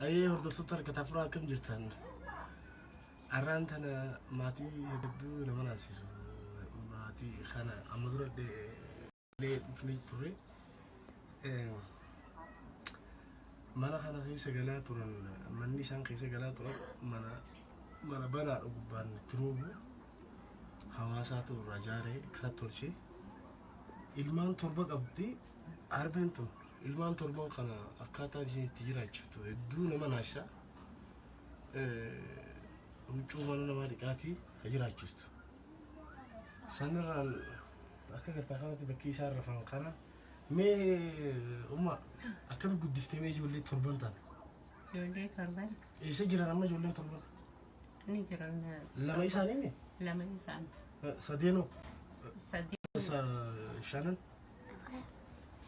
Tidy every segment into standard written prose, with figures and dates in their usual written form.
هاي هردوتو ترك تفرا كم جرتان أرانتنا ماتي هدو نما ناسيسو ماتي خانا أمدرو لي فني توري mana kana keessa galaa turan manni isaan keessa galaa turan mana banaa gubbaan turuubu hawaasaatu irraa jaaree kan tolche ilmaan torba qabdi arbeen tun ilmaan torban kana akkaataan isheen itti jiraachiftu hedduu nama naasha huccuu mana namaa dhiqaatii jiraachistu sanirraan akka gartaa kanatti bakkii isaa rafan kana mee umma akkam guddiftee mee ijoollee torban taate ijoollee torban eessa jiran amma ijoolleen torban ni jiran lama isaanii sadeenoo shanan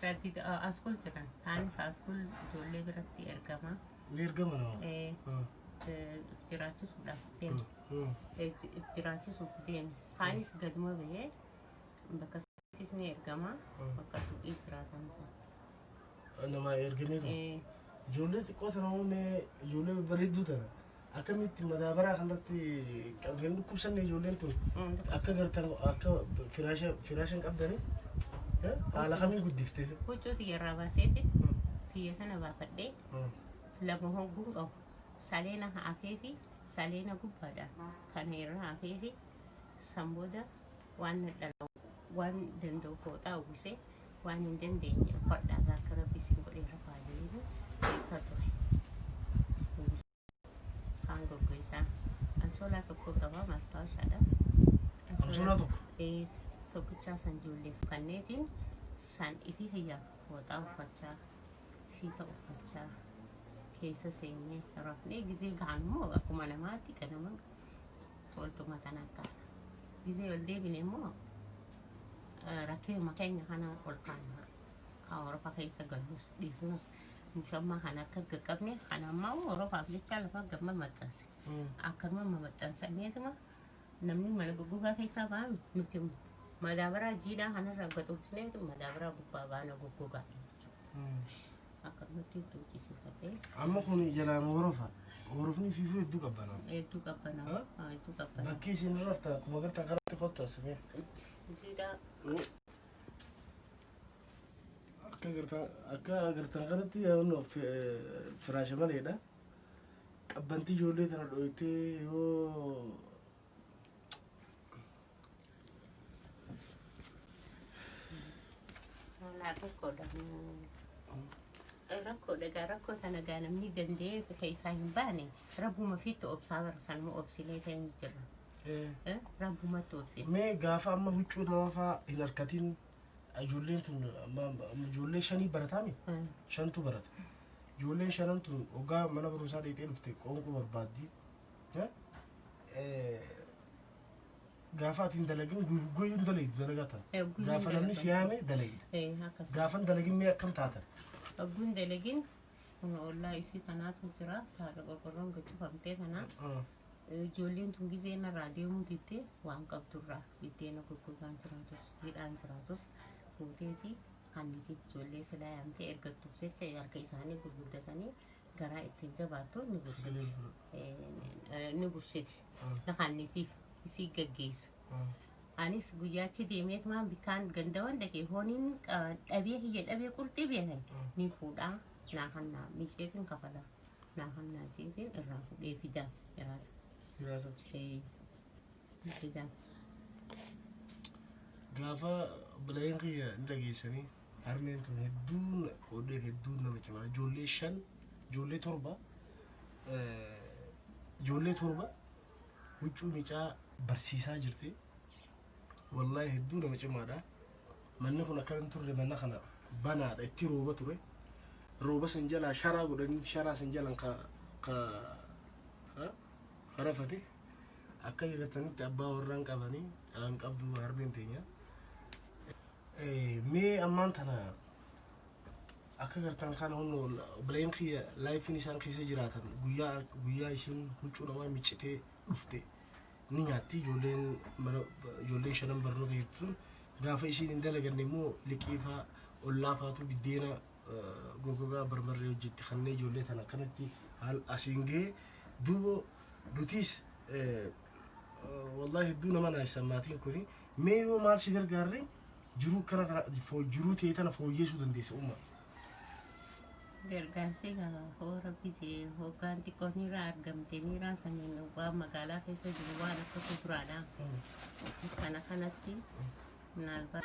sadii askul jiran taanis askul ijoollee biratti ergama ni ergama nama jiraachisuudhaaf deema jiraachisuuf deema taanis gaduma bahee bakka isni ergama bakka suuqii jiraatan isaa nama ergamee ijoollee xiqqoo tana uumee ijoollee bareedduu tana akkamitti madaabaraa kanatti qabeen dhukkubsanne ijoolleen tun akka gartan akka firaashan qabdanii haala kamiin guddiftee huccuu xiyyaarraa baaseeti xiyya kana baafadhee lama honguun qabu saleena hafee fi saleena gubbaadha kana irra hafee fi sambooda waan dhala waan danda'u fooxaa uwwisee waan hin dandeenye fadhaa akka rabbisiin godhee rafaa jiru keessa ture. Kan goggoisaa ansoolaa tokko qaba mastaawashaadha. Ansoolaa tokko? Tokkichaa san ijoolleef kanneetiin san ifi hiyyaa fooxaa uffachaa shiita uffachaa keessa seenyee rafnee gizee gahanmoo akkuma namaatti kanama toltuma tan akka gizee ol deebine immoo rakkee makeenya kana ol kaana Awurooppaa keessa galus dhiisnus mushammaa kana akka qaqqabne kana ammoo Awurooppaaf jecha lafa gamma maxxanse akkanuma maxxansaneetuma namni mana goggogaa keessaa ba'an nuti madaabaraa jiidhaa kanarra gaxoofsineetu madaabaraa gubbaa baana goggogaa akkanumatti tuuchisiifatee amma kun jalaan Awurooppaa Awuroopni fiifuu hedduu qabbanaa hedduu qabbanaa bakki isin rafta akkuma gartaan karatti qottas mee akka gartaan kanatti yaa'u firaasha maleedha qabbantii ijoollee tana dhoyitee yoo rakkoo sana gaa namni danda'ee keessaa hin baane rabbuma fiitti obsaa barsanuma obsilee ta'e jirra. Rabbumatti obsine. Mee gaafa amma huccuu namaa fa'aa hin harkatiin ijoolleen tun ijoollee shanii barataami? Shantu barata. Ijoolleen shanan tun hoggaa mana barumsaa dheedhee dhufte qoonqoo barbaaddi. Gaafa ati hin dalagin guyyuu hin dalagitu dalagaa ta'a. Gaafa namni si yaame dalagita. Gaafa hin dalagin mee akkam taatan? Ogguun dalagin ollaa isii kanaatu jira haadha qorqorroon gachifamtee kanaa ijoolleen tun gizee narraa deemuu diddee waan qabdurraa biddeena gurgurtaan jiraatus hidhaan jiraatus fuuteetii kannitiif ijoollee silaa yaamtee ergattuuf jecha harka isaanii gurguddatanii garaa ittiin jabaattu ni gursiti na kannitiif isii gaggeessa. Anis guyyaachi deemeetumaan bikkaan gandawan dhaqee hooniin dhabee hiyya dhabee qurxii beekan ni fuudhaa naafannaa miceetiin kafala naafannaa jeetiin irraa fuudhee fidaa jiraata. Fidaa. Gaafa bileen kiyya ni dhageessanii harmeen tun hedduun hodheef hedduun nama cimaa ijoollee shan ijoollee torba huccuu micaa barsiisaa jirti. Wallahi hedduu nama cimaadha. Manni kun akka hin turre manna kana banaadha itti rooba ture. Rooba san jalaa sharaa godhanii sharaa san jalaan harafate akka eegatanitti abbaa warraan qabanii aan qabdu harmeen teenya. Mee ammaan tana akka gartaan kana hunno bileen kiyya laayifiin isaan keessa jiraatan guyyaa ishiin huccuu namaa miccitee dhufte. Ni nyaatti ijoolleen shanan barnoota jirtu gaafa ishiin hin dalaganne immoo liqii fa'aa ollaa fa'aatu biddeena gogogaa barbarree hojjetti kannee ijoollee tana kanatti haal asiin ga'e duuba nutis wallahi hedduu nama naayisa maatiin kuni mee yoo maal si gargaarre jiruu kana jiruu ta'e tana fooyyeessuu dandeessa umma. Gargaarsi hora biyya hoggaan xiqqoo nirraa argamte nirraa saniin waan magaalaa keessa jiru waan akka kuduraadha. Kana kanatti naalba.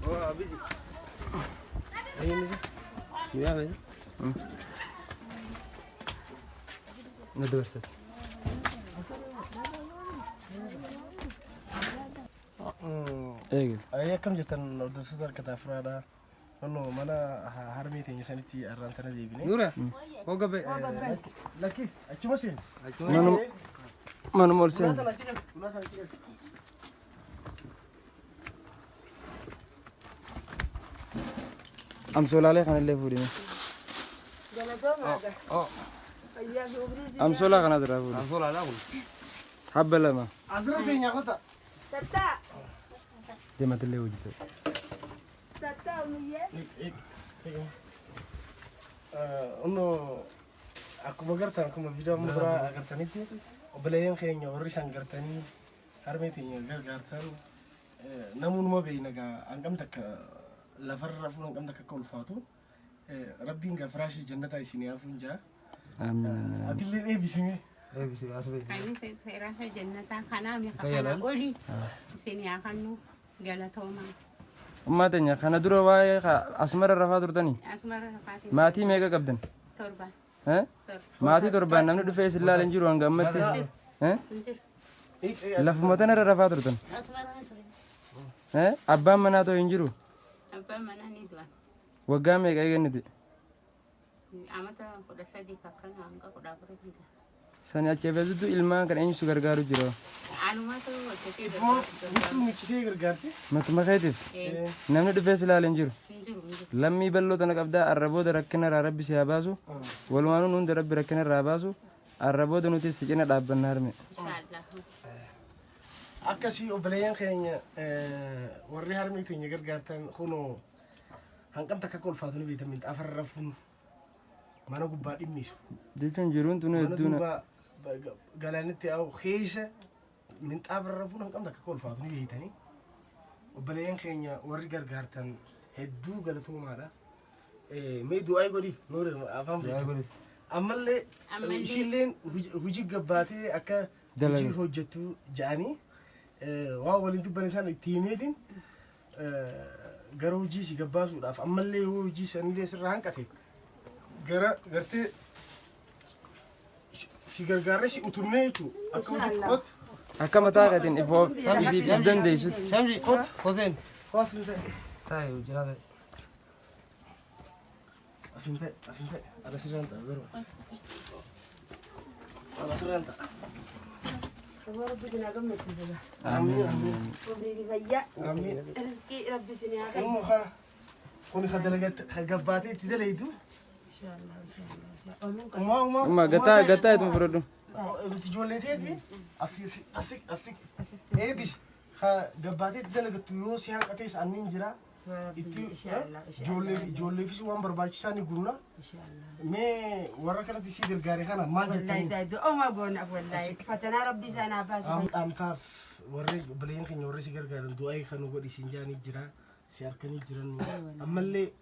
Oh abidi. Ayo ni sih. Ya betul. Nada bersat. Ayah kam jatan udah susah kata Frada. No mana harmi tinggi saniti arantana di bini. Nura. Oh gabe. Laki. Cuma sih. Mana mau sih? Am solale kan le fudi. Oh. Am sola kan ada fudi. Am sola ada. Habbala ma. Azra kayaknya kota. Tata. Dia mati le uji. Tata umiye. Ono aku magartan aku video mudra agartan itu. Obelayan kayaknya orisan gartani. Harmetinya gartan. Namun mau beli naga angkam tak لفر رفون كم دك كل فاتو ربي إنك فراش جنة تايسيني أفنجا آمين أدلي إيه بسمي إيه بسمي أسبي كاين فراش جنة خنا ميخنا أولي سيني أخنو جلتهما ما تنيا خنا درو واي أسمر الرفات رتني أسمر الرفات ما تي ميجا كابدن تربة ها ما تي تربة نمنو دفيس الله لنجرو عنك متى ها لف متى نرى الرفات رتن أسمر ها أبا منا تو ينجرو أبا منا نيدوان وقام ميجا يجندي أمتى كذا سدي فكنا عنك كذا بريء سني أشوف زودو إلما كان إني سكر كارو جرو أنا ما تو كتير itu micik gargarti ما تمخيتف نمنو دفيس الله لنجرو لمي بلو تنك أبدا الربو دركنا ربي سياباسو والوانو نون دربي ركنا راباسو الربو دنوتي سجنا دابن نارمي akkasii obboleeyyan keenya warri harmee keenya gargaartan kunoo hanqam takka kolfaatu ni beektan minxaafa raffuun mana gubbaa dhimmisu. Jechuun jiruun tunu hedduun galaanitti yaa'u keessa minxaafa raffuun hanqam takka kolfaatu ni beektanii obboleeyyan keenya warri gargaartan hedduu galatoomaadha. Mee du'aa godhiif noore afaan godhiif. Ammallee isiilleen hojii gabbaatee akka hojii hojjettu ja'anii waa waliin dubban isaan itti himeetiin gara hojii si gabbaasuudhaaf ammallee yoo hojii sanillee sirraa hanqate gara gartee si gargaarre si utumnee jechuudha akka hojii qoot akka mataa gatiin ifoo dandeessutti. Shamsi qoot qoteen qoot ta'e jiraata. Afinte ala sirraan ta'a garuu ala sirraan ta'a. ربي كنا قمنا كذا. آمين آمين. ربي يفيا. آمين. رزقي ربي سنيا. أمو خلا. كوني خدلقت خجباتي تدليدو. إن شاء الله إن شاء الله. ما قطع تمفردو. بتجولتي أفك. إيه بس خجباتي تدلقت يوسي هان كتيس أنين جرا. إن شاء الله. جولي في سوام برباش ساني قلنا. إن شاء الله. ما ورا كلا تسيد الجاري خنا ما والله زايد أما بونا والله فتنا ربي زنا باز. أم تاف وري بلين كن يوري سيجر جارن دعاء خنو قدي سنجاني جرا سياركني جران أما اللي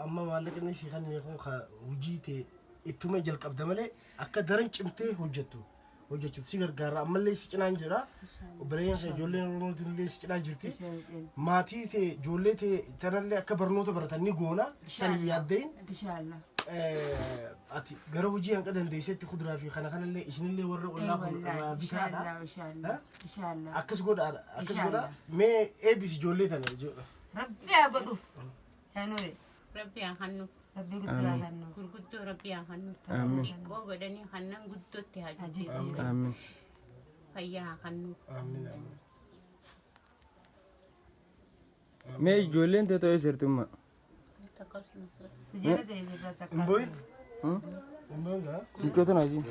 أما مالك إني سيخان يكون خا وجيته إتوما جلك أبدا ملء أكدرن كمته hojjetu si gargaara ammallee si cinaan jira obboleeyyan kee ijoolleen oromooti si cinaa jirti maatii ta'e ijoollee ta'e tanallee akka barnoota baratan ni goona san yaaddeen ati gara hojii hanqa dandeessetti kuduraa fi kana kanallee isinillee warra ollaa kun bitaadha akkas godha mee eebis ijoollee tana rabbi haa godhuuf yaa nuure rabbi haa hannu rabbi guddaa hannu gurguddoo rabbi haa hannu xiqqoo godhanii hannan guddootti haa jijjiiru Amiin. fayyaa haa hannu Mee ijoolleen ta'e ta'ee sirtummaa. sijjata ta'e birraa takka Mboy? Mboy gaa? Hiikkootu naa jiin.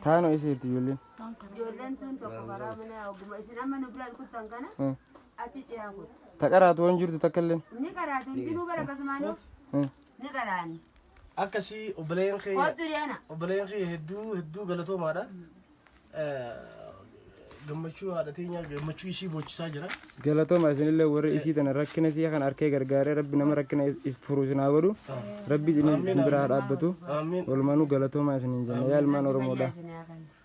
taanoo isiirti ijoolleen Ijoolleen tun tokko karaa mana ogummaa isin amma nu biraa kuttan kana achi ce'aa kut. taqaraatu waan jirtu takka illeen Ni karaatu hundinuu bara akkasumaan ni karaani. akkasii obboleen kee Kootu deena. obboleen kee hedduu galatoomaadha. Gammachuu haadha teenya gammachuu isii boocisaa jira. galatooma isinillee warri isii tana rakkina isii kan harkee gargaaree rabbi nama rakkina furu isin haa godhu rabbi isin biraa haa dhaabbatu Amiin. walumaanuu galatooma isiniin jenna yaa ilmaan oromoodha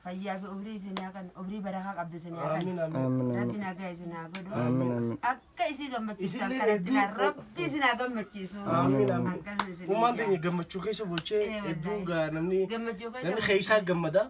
Fayyaa fi umrii isinii kan umrii barakaa qabdu isinii kan. Amiin amiin. amiin Rabbi nagaa isinii haa godhu. amiin amiin Akka isii gammachiisan kanatti rabbi isinii haa gammachiisu. Amiin amiin. Akkas isinii Uumaan teenya gammachuu keessa boocee hedduu gaa namni gammachuu namni keessaa gammada.